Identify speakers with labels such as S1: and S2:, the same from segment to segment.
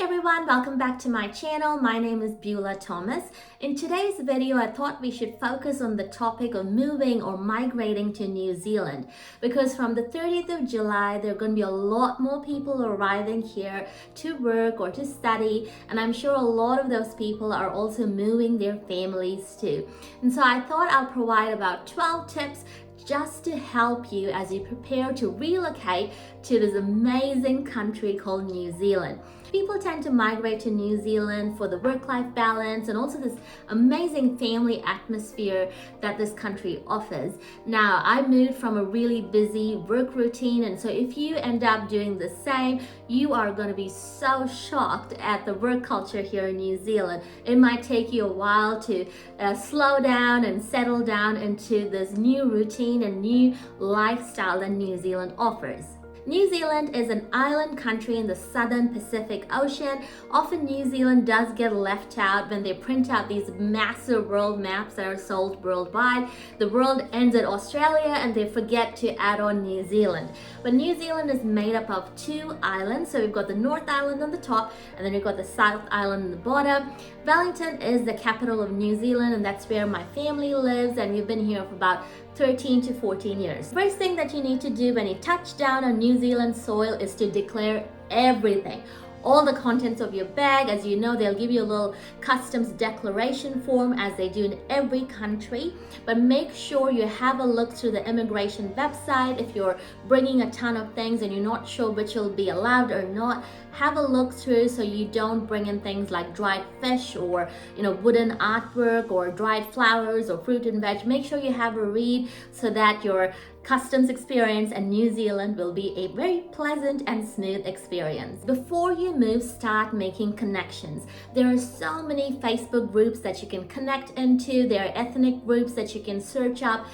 S1: everyone, welcome back to my channel. My name is Beula Thomas. In today's video, I thought we should focus on the topic of moving or migrating to New Zealand, because from the 30th of July, there are going to be a lot more people arriving here to work or to study, and I'm sure a lot of those people are also moving their families too. And so I thought I'll provide about 12 tips just to help you as you prepare to relocate to this amazing country called New Zealand. People tend to migrate to New Zealand for the work-life balance and also this amazing family atmosphere that this country offers. Now, I moved from a really busy work routine, and so if you end up doing the same, you are going to be so shocked at the work culture here in New Zealand. It might take you a while to slow down and settle down into this new routine and new lifestyle that New Zealand offers. New Zealand is an island country in the southern Pacific Ocean. Often New Zealand does get left out when they print out these massive world maps that are sold worldwide. The world ends at Australia and they forget to add on New Zealand. But New Zealand is made up of two islands. So we've got the North Island on the top and then we've got the South Island on the bottom. Wellington is the capital of New Zealand, and that's where my family lives, and we've been here for about 13 to 14 years. First thing that you need to do when you touch down on New Zealand soil is to declare everything. All the contents of your bag. As you know, they'll give you a little customs declaration form as they do in every country, but make sure you have a look through the immigration website. If you're bringing a ton of things and you're not sure which will be allowed or not, have a look through so you don't bring in things like dried fish or wooden artwork or dried flowers or fruit and veg. Make sure you have a read so that your customs experience in New Zealand will be a very pleasant and smooth experience. Before you move, start making connections. There are so many Facebook groups that you can connect into. There are ethnic groups that you can search up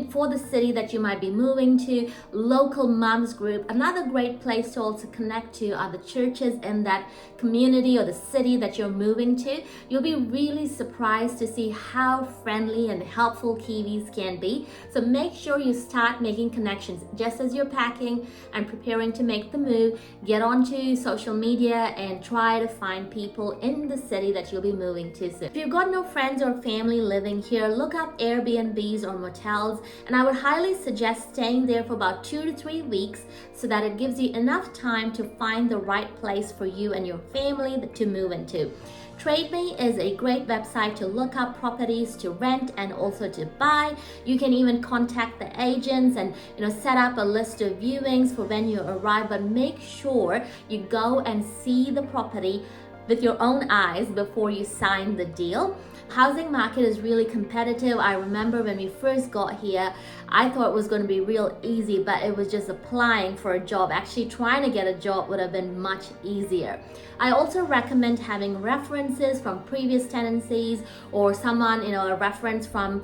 S1: for the city that you might be moving to. Local moms group. Another great place to also connect to are the churches in that community or the city that you're moving to. You'll be really surprised to see how friendly and helpful Kiwis can be. So make sure you start making connections just as you're packing and preparing to make the move. Get onto social media and try to find people in the city that you'll be moving to soon. If you've got no friends or family living here, look up Airbnbs or motels, and I would highly suggest staying there for about 2 to 3 weeks so that it gives you enough time to find the right place for you and your family to move into. TradeMe is a great website to look up properties to rent and also to buy. You can even contact the agents and set up a list of viewings for when you arrive, but make sure you go and see the property with your own eyes before you sign the deal. Housing market is really competitive. I remember when we first got here, I thought it was going to be real easy, but it was just applying for a job. Actually trying to get a job would have been much easier. I also recommend having references from previous tenancies or someone, a reference from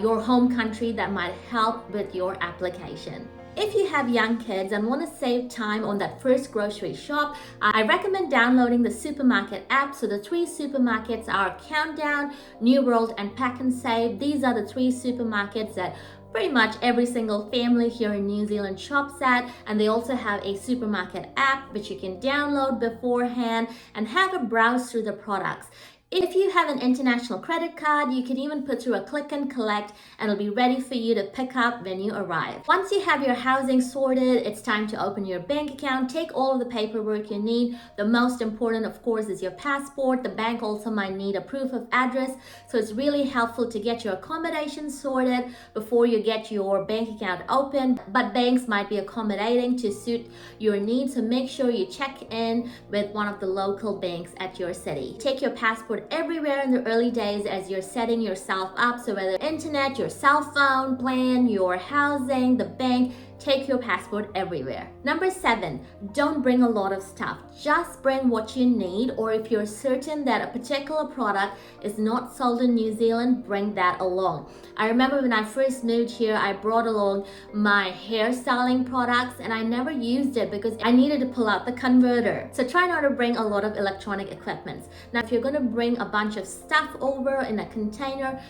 S1: your home country that might help with your application. If you have young kids and want to save time on that first grocery shop, I recommend downloading the supermarket app. So the 3 supermarkets are Countdown, New World, and Pack and Save. These are the 3 supermarkets that pretty much every single family here in New Zealand shops at, and they also have a supermarket app which you can download beforehand and have a browse through the products. If you have an international credit card, you can even put through a click and collect and it'll be ready for you to pick up when you arrive. Once you have your housing sorted, it's time to open your bank account. Take all of the paperwork you need. The most important, of course, is your passport. The bank also might need a proof of address. So it's really helpful to get your accommodation sorted before you get your bank account open. But banks might be accommodating to suit your needs. So make sure you check in with one of the local banks at your city. Take your passport everywhere in the early days as you're setting yourself up. So whether internet, your cell phone plan, your housing, the bank, take your passport everywhere. Number 7, don't bring a lot of stuff. Just bring what you need, or if you're certain that a particular product is not sold in New Zealand, bring that along. I remember when I first moved here, I brought along my hairstyling products and I never used it because I needed to pull out the converter. So try not to bring a lot of electronic equipment. Now, if you're going to bring a bunch of stuff over in a container,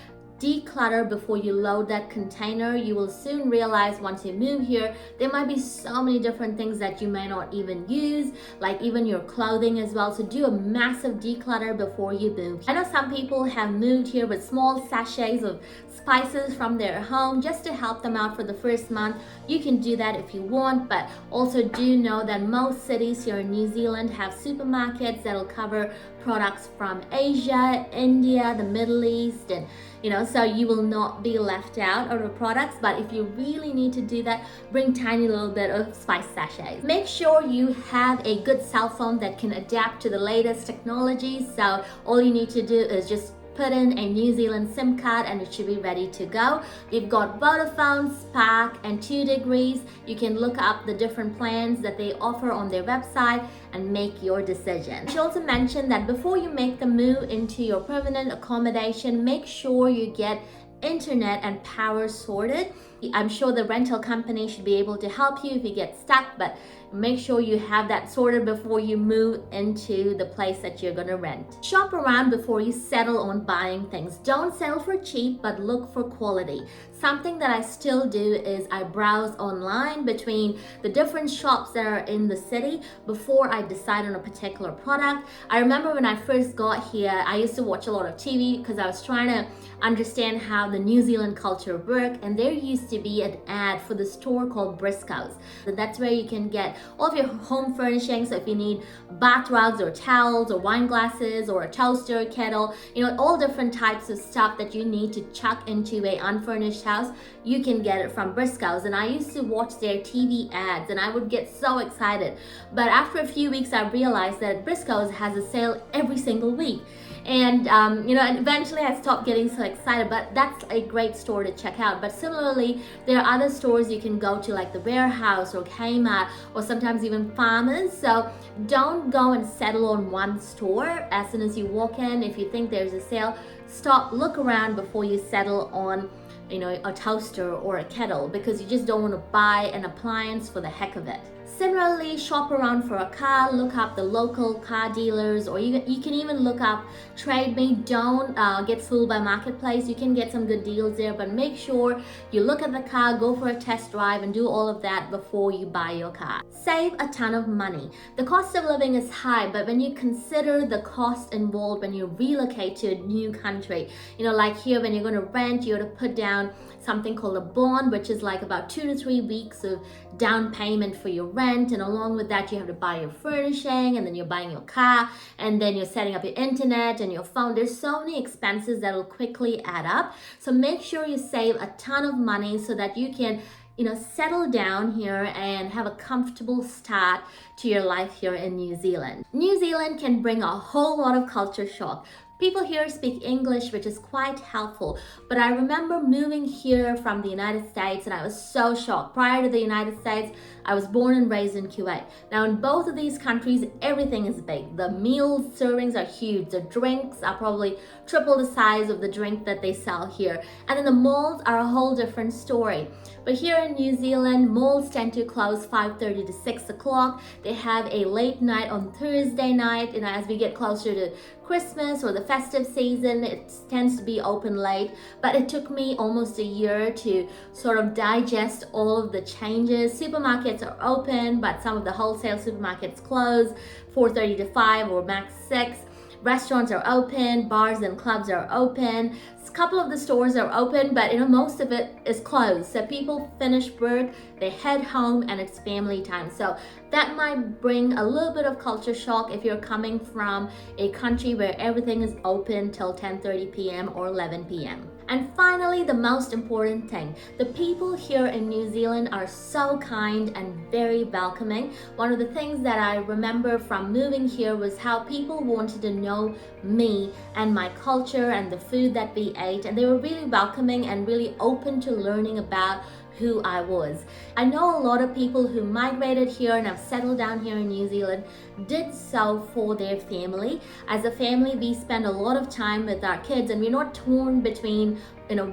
S1: declutter before you load that container. You will soon realize once you move here, there might be so many different things that you may not even use, like even your clothing as well. So do a massive declutter before you move. I know some people have moved here with small sachets of spices from their home just to help them out for the first month. You can do that if you want, but also do know that most cities here in New Zealand have supermarkets that'll cover products from Asia, India, the Middle East, and so you will not be left out of the products. But if you really need to do that, bring tiny little bit of spice sachets. Make sure you have a good cell phone that can adapt to the latest technology. So all you need to do is just put in a New Zealand SIM card and it should be ready to go. We've got Vodafone, Spark, and 2 Degrees. You can look up the different plans that they offer on their website and make your decision. I should also mention that before you make the move into your permanent accommodation, make sure you get internet and power sorted. I'm sure the rental company should be able to help you if you get stuck, but make sure you have that sorted before you move into the place that you're gonna rent. Shop around before you settle on buying things. Don't settle for cheap, but look for quality. Something that I still do is I browse online between the different shops that are in the city before I decide on a particular product. I remember when I first got here, I used to watch a lot of TV because I was trying to understand how the New Zealand culture worked, and there used to be an ad for the store called Briscoe's. So that's where you can get all of your home furnishings. So if you need bath rugs or towels or wine glasses or a toaster, kettle, all different types of stuff that you need to chuck into a unfurnished house, you can get it from Briscoe's. And I used to watch their TV ads and I would get so excited. But after a few weeks, I realized that Briscoe's has a sale every single week. And and eventually I stopped getting so excited, but that's a great store to check out. But similarly, there are other stores you can go to, like the Warehouse or Kmart, or sometimes even Farmers. So don't go and settle on one store. As soon as you walk in, if you think there's a sale, stop, look around before you settle on a toaster or a kettle, because you just don't want to buy an appliance for the heck of it. Similarly, shop around for a car, look up the local car dealers, or you can even look up Trade Me. Don't get fooled by Marketplace. You can get some good deals there, but make sure you look at the car, go for a test drive, and do all of that before you buy your car. Save a ton of money. The cost of living is high, but when you consider the cost involved when you relocate to a new country, like here, when you're going to rent, you have to put down something called a bond, which is like about 2 to 3 weeks of down payment for your rent, and along with that you have to buy your furnishing, and then you're buying your car, and then you're setting up your internet and your phone. There's so many expenses that will quickly add up. So make sure you save a ton of money so that you can settle down here and have a comfortable start to your life here in New Zealand. New Zealand can bring a whole lot of culture shock. People here speak English, which is quite helpful, but I remember moving here from the United States and I was so shocked. Prior to the United States, I was born and raised in Kuwait. Now in both of these countries, everything is big. The meal servings are huge. The drinks are probably triple the size of the drink that they sell here. And then the malls are a whole different story. But here in New Zealand, malls tend to close 5:30 to 6 o'clock. They have a late night on Thursday night, as we get closer to Christmas or the festive season, it tends to be open late. But it took me almost a year to sort of digest all of the changes. Supermarkets are open, but some of the wholesale supermarkets close 4:30 to 5 or max 6. Restaurants are open, bars and clubs are open. A couple of the stores are open, but most of it is closed. So people finish work, they head home, and it's family time. So that might bring a little bit of culture shock if you're coming from a country where everything is open till 10:30 p.m. or 11 p.m. And finally, the most important thing, the people here in New Zealand are so kind and very welcoming. One of the things that I remember from moving here was how people wanted to know me and my culture and the food that we ate, and they were really welcoming and really open to learning about who I was. I know a lot of people who migrated here and have settled down here in New Zealand did so for their family. As a family, we spend a lot of time with our kids, and we're not torn between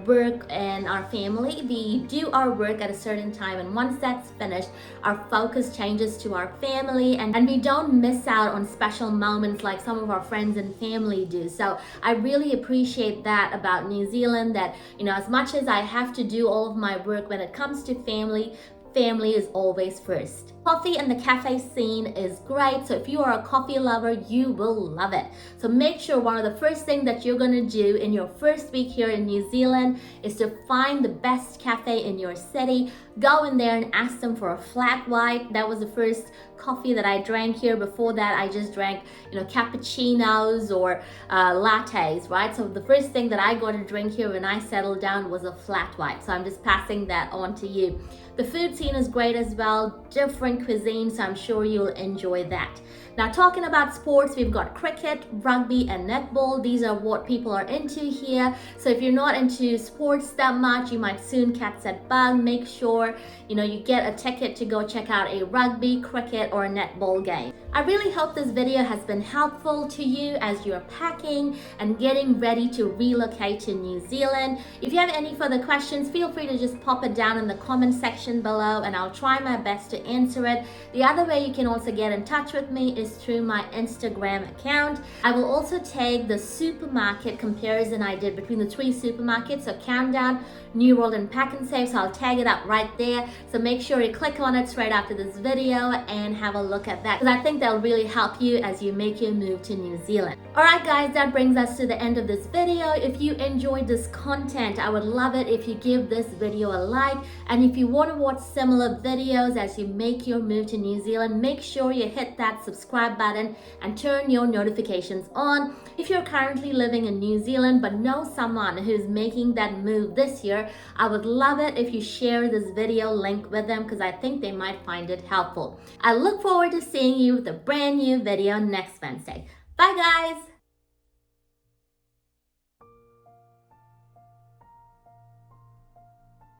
S1: work and our family. We do our work at a certain time, and once that's finished, our focus changes to our family, and we don't miss out on special moments like some of our friends and family do. So I really appreciate that about New Zealand, that as much as I have to do all of my work, when it comes to family is always first. Coffee and the cafe scene is great, so if you are a coffee lover, you will love it. So make sure one of the first things that you're gonna do in your first week here in New Zealand is to find the best cafe in your city. Go in there and ask them for a flat white. That was the first coffee that I drank here. Before that, I just drank cappuccinos or lattes, right? So the first thing that I got to drink here when I settled down was a flat white. So I'm just passing that on to you. The food scene is great as well, different cuisine, so I'm sure you'll enjoy that. Now, talking about sports, we've got cricket, rugby, and netball. These are what people are into here. So if you're not into sports that much, you might soon catch that bug. Make sure you get a ticket to go check out a rugby, cricket, or a netball game. I really hope this video has been helpful to you as you're packing and getting ready to relocate to New Zealand. If you have any further questions, feel free to just pop it down in the comment section below, and I'll try my best to answer it. The other way you can also get in touch with me is through my Instagram account. I will also tag the supermarket comparison I did between the 3 supermarkets, so Countdown, New World, and Pack and Save. So I'll tag it up right there. So make sure you click on it straight after this video and have a look at that, because I think that'll really help you as you make your move to New Zealand. Alright guys, that brings us to the end of this video. If you enjoyed this content, I would love it if you give this video a like, and if you want to watch similar videos as you make your move to New Zealand, make sure you hit that subscribe button and turn your notifications on. If you're currently living in New Zealand but know someone who's making that move this year, I would love it if you share this video link with them, because I think they might find it helpful. I look forward to seeing you with a brand new video next Wednesday. Bye guys!